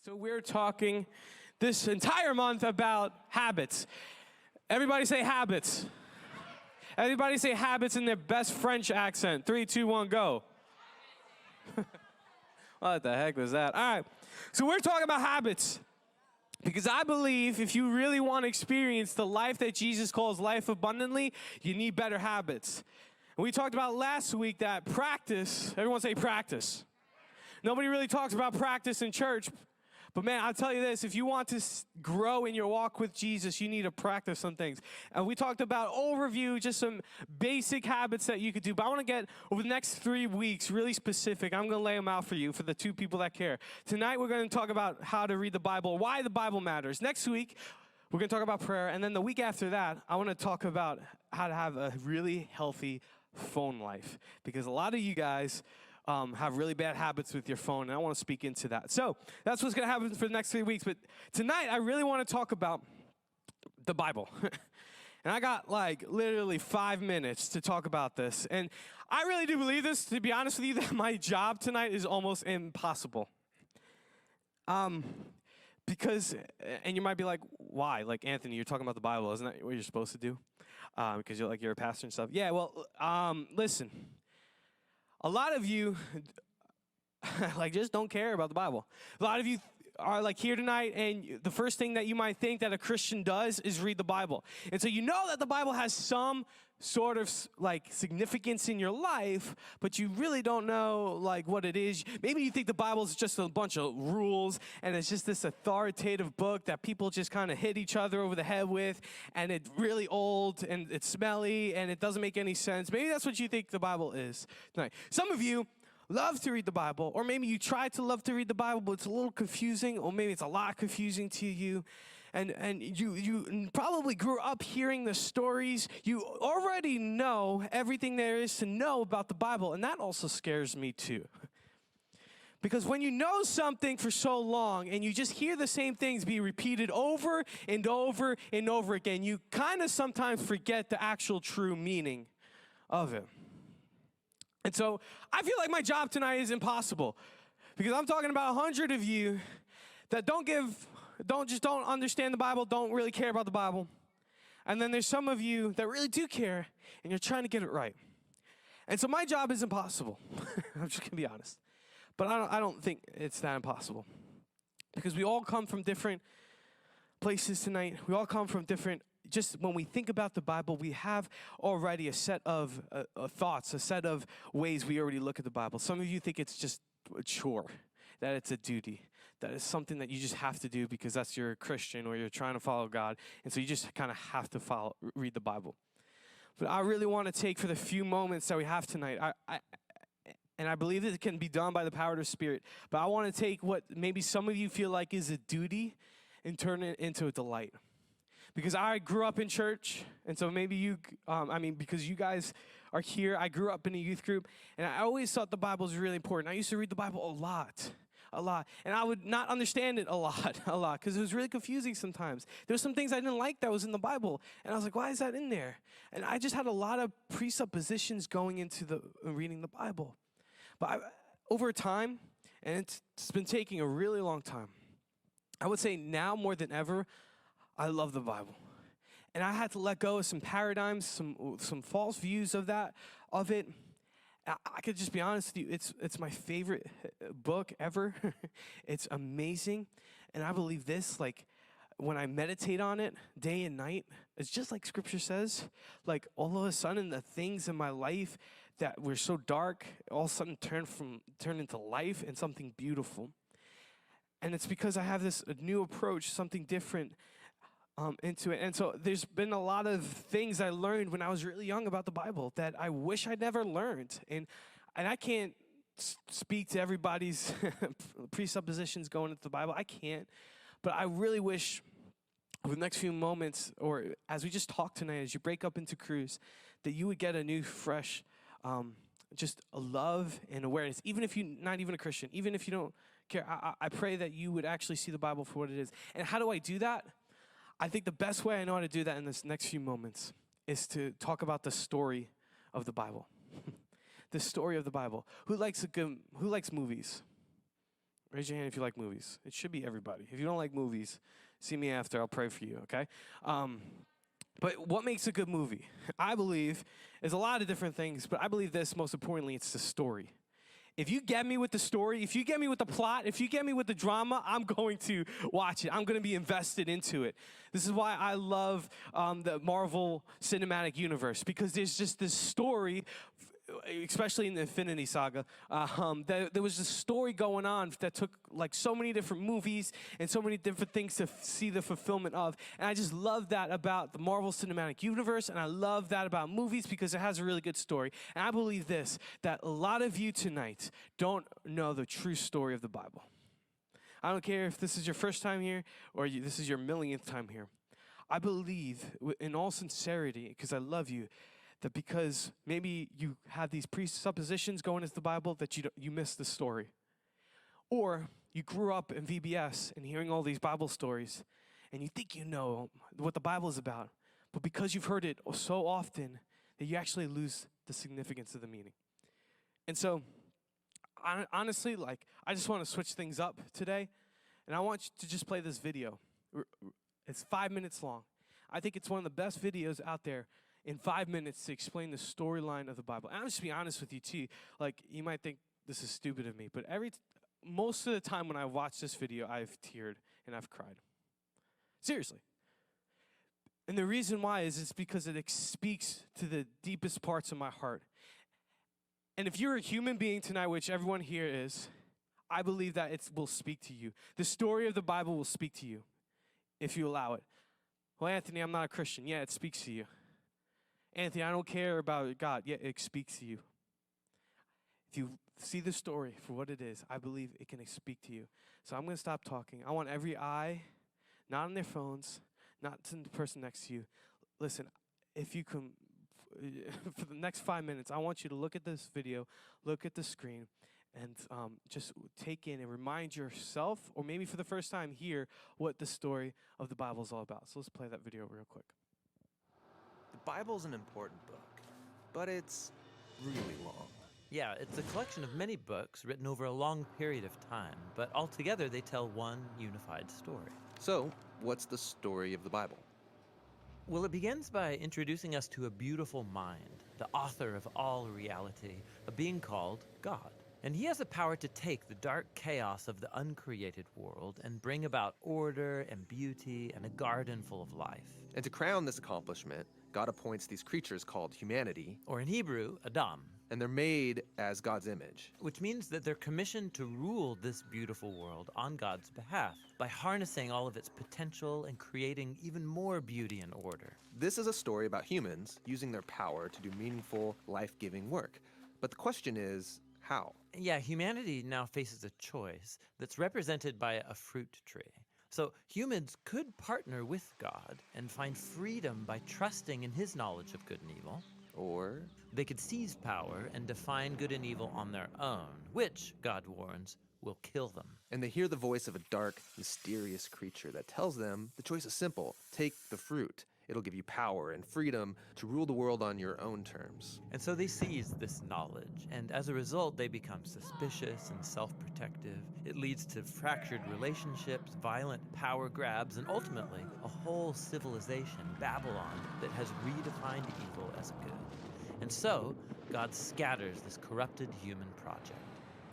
So we're talking this entire month about habits. Everybody say habits. Everybody say habits in their best French accent. 3, 2, 1, go. What the heck was that? All right. So we're talking about habits. Because I believe if you really want to experience the life that Jesus calls life abundantly, you need better habits. And we talked about last week that practice, everyone say practice. Nobody really talks about practice in church. But man, I'll tell you this, if you want to grow in your walk with Jesus, you need to practice some things. And we talked about overview, just some basic habits that you could do. But I want to get, over the next 3 weeks, really specific. I'm going to lay them out for you, for the 2 people that care. Tonight, we're going to talk about how to read the Bible, why the Bible matters. Next week, we're going to talk about prayer. And then the week after that, I want to talk about how to have a really healthy phone life. Because a lot of you guys have really bad habits with your phone, and I want to speak into that. So that's what's going to happen for the next 3 weeks. But tonight, I really want to talk about the Bible. And I got like literally 5 minutes to talk about this. And I really do believe this, to be honest with you, that my job tonight is almost impossible. Because, and you might be like, why? Like, Anthony, you're talking about the Bible. Isn't that what you're supposed to do? Because you're a pastor and stuff. Yeah, well, listen. A lot of you, just don't care about the Bible. A lot of you are here tonight, and the first thing that you might think that a Christian does is read the Bible. And so you know that the Bible has some sort of significance in your life, but you really don't know what it is. Maybe you think the Bible is just a bunch of rules, and it's just this authoritative book that people just kind of hit each other over the head with, and it's really old, and it's smelly, and it doesn't make any sense. Maybe that's what you think the Bible is tonight. Some of you love to read the Bible, or maybe you try to love to read the Bible, but it's a little confusing, or maybe it's a lot confusing to you. And you probably grew up hearing the stories. You already know everything there is to know about the Bible, and that also scares me too. Because when you know something for so long and you just hear the same things be repeated over and over and over again, you kind of sometimes forget the actual true meaning of it. And so I feel like my job tonight is impossible, because I'm talking about 100 of you that don't understand the Bible, don't really care about the Bible. And then there's some of you that really do care, and you're trying to get it right. And so my job is impossible. I'm just going to be honest. But I don't think it's that impossible, because we all come from different places tonight. We all come from different, just when we think about the Bible, we have already a set of thoughts, a set of ways we already look at the Bible. Some of you think it's just a chore, that it's a duty, that it's something that you just have to do because that's you're a Christian or you're trying to follow God, and so you just kind of have to read the Bible. But I really want to take, for the few moments that we have tonight, and I believe that it can be done by the power of the Spirit, but I want to take what maybe some of you feel like is a duty and turn it into a delight. Because I grew up in church, and so maybe you, because you guys are here, I grew up in a youth group, and I always thought the Bible was really important. I used to read the Bible a lot. And I would not understand it a lot, because it was really confusing sometimes. There were some things I didn't like that was in the Bible, and I was like, why is that in there? And I just had a lot of presuppositions going into reading the Bible. But over time, and it's been taking a really long time, I would say now more than ever, I love the Bible. And I had to let go of some paradigms, some false views of it. I could just be honest with you, it's my favorite book ever. It's amazing. And I believe this, when I meditate on it day and night, it's just like Scripture says, all of a sudden the things in my life that were so dark, all of a sudden turn into life and something beautiful. And it's because I have this new approach, something different into it. And so there's been a lot of things I learned when I was really young about the Bible that I wish I'd never learned. And I can't speak to everybody's presuppositions going into the Bible. I can't. But I really wish over the next few moments, or as we just talk tonight, as you break up into crews, that you would get a new, fresh, just a love and awareness. Even if you're not even a Christian, even if you don't care, I pray that you would actually see the Bible for what it is. And how do I do that? I think the best way I know how to do that in this next few moments is to talk about the story of the Bible. The story of the Bible. Who likes movies? Raise your hand if you like movies. It should be everybody. If you don't like movies, see me after. I'll pray for you, okay? But what makes a good movie, I believe, is a lot of different things, but I believe this, most importantly, it's the story. If you get me with the story, if you get me with the plot, if you get me with the drama, I'm going to watch it. I'm going to be invested into it. This is why I love the Marvel Cinematic Universe, because there's just this story, especially in the Infinity Saga, there was this story going on that took like so many different movies and so many different things to see the fulfillment of. And I just love that about the Marvel Cinematic Universe, and I love that about movies because it has a really good story. And I believe this, that a lot of you tonight don't know the true story of the Bible. I don't care if this is your first time here or this is your millionth time here. I believe in all sincerity, because I love you, that because maybe you have these presuppositions going into the Bible that you miss the story. Or you grew up in VBS and hearing all these Bible stories and you think you know what the Bible is about, but because you've heard it so often that you actually lose the significance of the meaning. And so, honestly, I just want to switch things up today, and I want you to just play this video. It's 5 minutes long. I think it's one of the best videos out there in 5 minutes to explain the storyline of the Bible. And I'm just be honest with you too. Like, you might think this is stupid of me, but most of the time when I watch this video, I've teared and I've cried. Seriously. And the reason why is it's because it speaks to the deepest parts of my heart. And if you're a human being tonight, which everyone here is, I believe that it will speak to you. The story of the Bible will speak to you if you allow it. Well, Anthony, I'm not a Christian. Yeah, it speaks to you. Anthony, I don't care about God. Yeah, it speaks to you. If you see the story for what it is, I believe it can speak to you. So I'm going to stop talking. I want every eye, not on their phones, not to the person next to you. Listen, if you can, for the next 5 minutes, I want you to look at this video, look at the screen, and just take in and remind yourself, or maybe for the first time, hear what the story of the Bible is all about. So let's play that video real quick. The Bible's an important book, but it's really long. Yeah, it's a collection of many books written over a long period of time, but altogether they tell one unified story. So, what's the story of the Bible? Well, it begins by introducing us to a beautiful mind, the author of all reality, a being called God. And he has the power to take the dark chaos of the uncreated world and bring about order and beauty and a garden full of life. And to crown this accomplishment, God appoints these creatures called humanity, Or in Hebrew, Adam. and they're made as God's image. Which means that they're commissioned to rule this beautiful world on God's behalf by harnessing all of its potential and creating even more beauty and order. This is a story about humans using their power to do meaningful, life-giving work. But the question is, how? Yeah, humanity now faces a choice that's represented by a fruit tree. So humans could partner with God and find freedom by trusting in his knowledge of good and evil. Or They could seize power and define good and evil on their own, which, God warns, will kill them. and they hear the voice of a dark, mysterious creature that tells them the choice is simple. Take the fruit. It'll give you power and freedom to rule the world on your own terms. And so they seize this knowledge, and as a result, they become suspicious and self-protective. It leads to fractured relationships, violent power grabs, and ultimately, a whole civilization, Babylon, that has redefined evil as good. And so, God scatters this corrupted human project.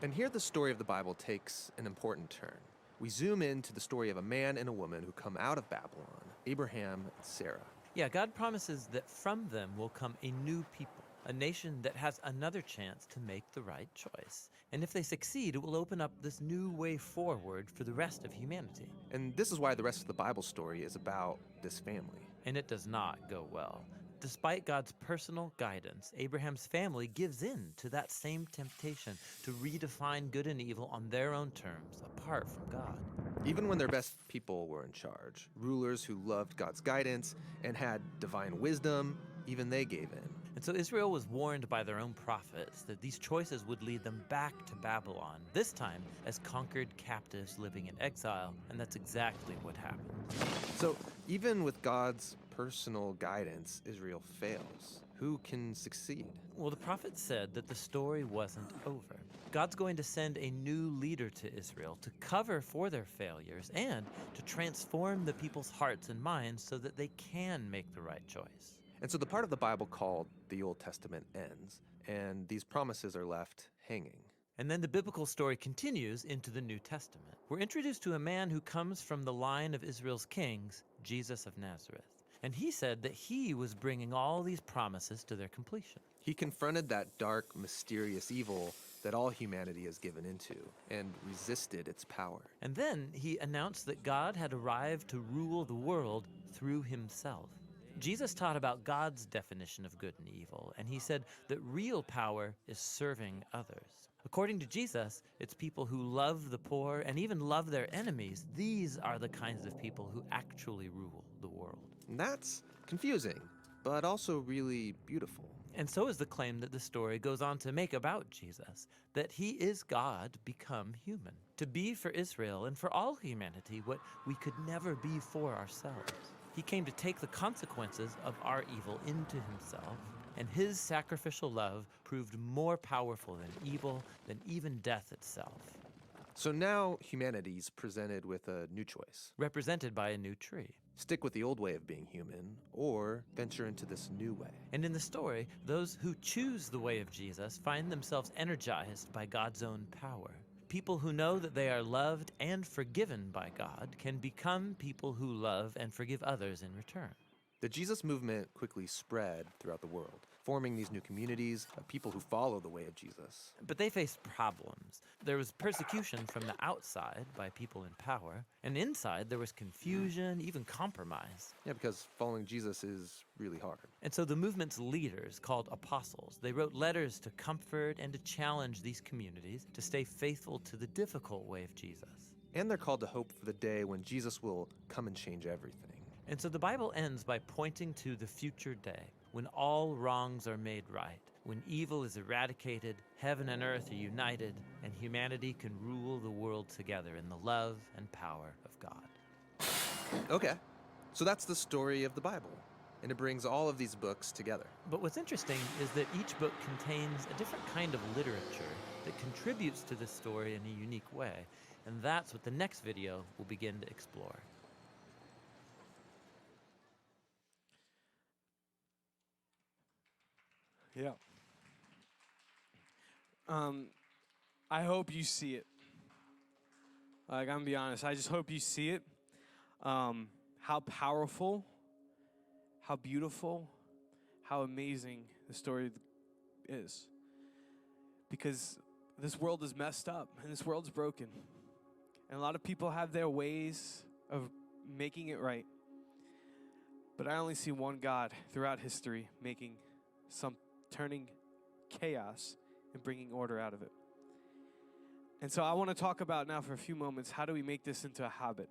And here the story of the Bible takes an important turn. We zoom into the story of a man and a woman who come out of Babylon, Abraham and Sarah. Yeah, God promises that from them will come a new people, a nation that has another chance to make the right choice. And if they succeed, it will open up this new way forward for the rest of humanity. And this is why the rest of the Bible story is about this family. And it does not go well. Despite God's personal guidance, Abraham's family gives in to that same temptation to redefine good and evil on their own terms, apart from God. Even when their best people were in charge, rulers who loved God's guidance and had divine wisdom, even they gave in. And so Israel was warned by their own prophets that these choices would lead them back to Babylon, this time as conquered captives living in exile, and that's exactly what happened. So even with God's personal guidance, Israel fails. Who can succeed? Well, the prophet said that the story wasn't over. God's going to send a new leader to Israel to cover for their failures and to transform the people's hearts and minds so that they can make the right choice. And so the part of the Bible called the Old Testament ends, and these promises are left hanging. And then the biblical story continues into the New Testament. We're introduced to a man who comes from the line of Israel's kings, Jesus of Nazareth. And he said that he was bringing all these promises to their completion. He confronted that dark, mysterious evil that all humanity has given into and resisted its power. And then he announced that God had arrived to rule the world through himself. Jesus taught about God's definition of good and evil, and he said that real power is serving others. According to Jesus, it's people who love the poor and even love their enemies. These are the kinds of people who actually rule the world. And that's confusing, but also really beautiful. And so is the claim that the story goes on to make about Jesus, that he is God become human, to be for Israel and for all humanity what we could never be for ourselves. He came to take the consequences of our evil into himself, and his sacrificial love proved more powerful than evil, than even death itself. So now humanity's presented with a new choice. Represented by a new tree. Stick with the old way of being human, or venture into this new way. And in the story, those who choose the way of Jesus find themselves energized by God's own power. People who know that they are loved and forgiven by God can become people who love and forgive others in return. The Jesus movement quickly spread throughout the world, forming these new communities of people who follow the way of Jesus. But they faced problems. There was persecution from the outside by people in power, and inside there was confusion, even compromise. Yeah, because following Jesus is really hard. And so the movement's leaders, called apostles, they wrote letters to comfort and to challenge these communities to stay faithful to the difficult way of Jesus. And they're called to hope for the day when Jesus will come and change everything. And so the Bible ends by pointing to the future day, when all wrongs are made right, when evil is eradicated, heaven and earth are united, and humanity can rule the world together in the love and power of God. Okay, so that's the story of the Bible, and it brings all of these books together. But what's interesting is that each book contains a different kind of literature that contributes to the story in a unique way, and that's what the next video will begin to explore. Yeah. I hope you see it. Like, I'm gonna be honest. I just hope you see it. How powerful, how beautiful, how amazing the story is. Because this world is messed up and this world's broken. And a lot of people have their ways of making it right. But I only see one God throughout history turning chaos and bringing order out of it. And so I want to talk about now for a few moments, how do we make this into a habit?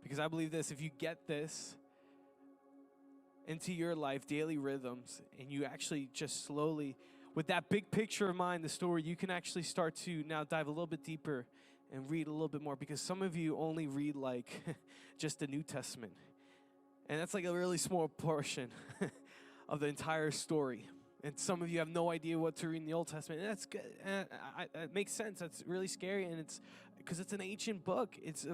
Because I believe this, if you get this into your life, daily rhythms, and you actually just slowly, with that big picture of mind, the story, you can actually start to now dive a little bit deeper and read a little bit more, because some of you only read like just the New Testament. And that's like a really small portion of the entire story. And some of you have no idea what to read in the Old Testament. And that's good. It makes sense. That's really scary, and it's because it's an ancient book. It's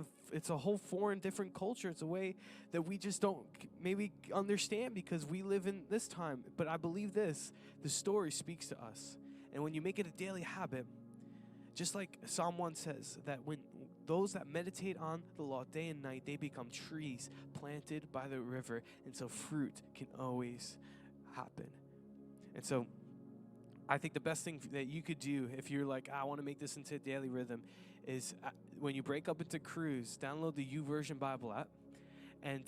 a whole foreign, different culture. It's a way that we just don't maybe understand because we live in this time. But I believe this: the story speaks to us, and when you make it a daily habit, just like Psalm 1 says, that when those that meditate on the law day and night, they become trees planted by the river, and so fruit can always happen. And so I think the best thing that you could do if you're like, I want to make this into a daily rhythm, is when you break up into crews, download the YouVersion Bible app, and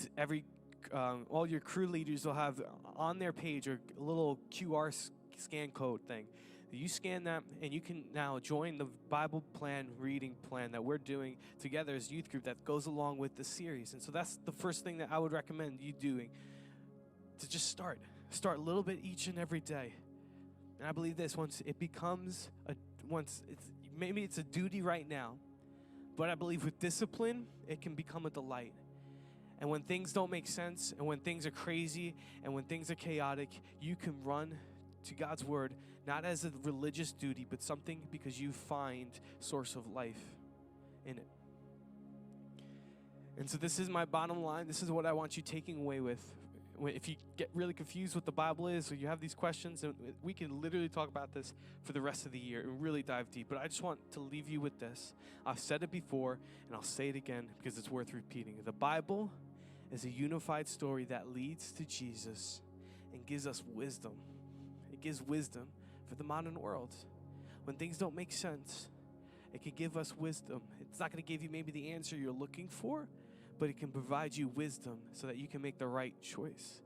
all your crew leaders will have on their page a little QR scan code thing. You scan that, and you can now join the Bible plan, reading plan that we're doing together as a youth group that goes along with the series. And so that's the first thing that I would recommend you doing, to just start a little bit each and every day. And I believe this, maybe it's a duty right now, but I believe with discipline, it can become a delight. And when things don't make sense, and when things are crazy, and when things are chaotic, you can run to God's word, not as a religious duty, but something because you find source of life in it. And so this is my bottom line. This is what I want you taking away with. If you get really confused what the Bible is, or you have these questions, and we can literally talk about this for the rest of the year and really dive deep. But I just want to leave you with this. I've said it before, and I'll say it again because it's worth repeating. The Bible is a unified story that leads to Jesus and gives us wisdom. It gives wisdom for the modern world. When things don't make sense, it can give us wisdom. It's not going to give you maybe the answer you're looking for, but it can provide you wisdom so that you can make the right choice.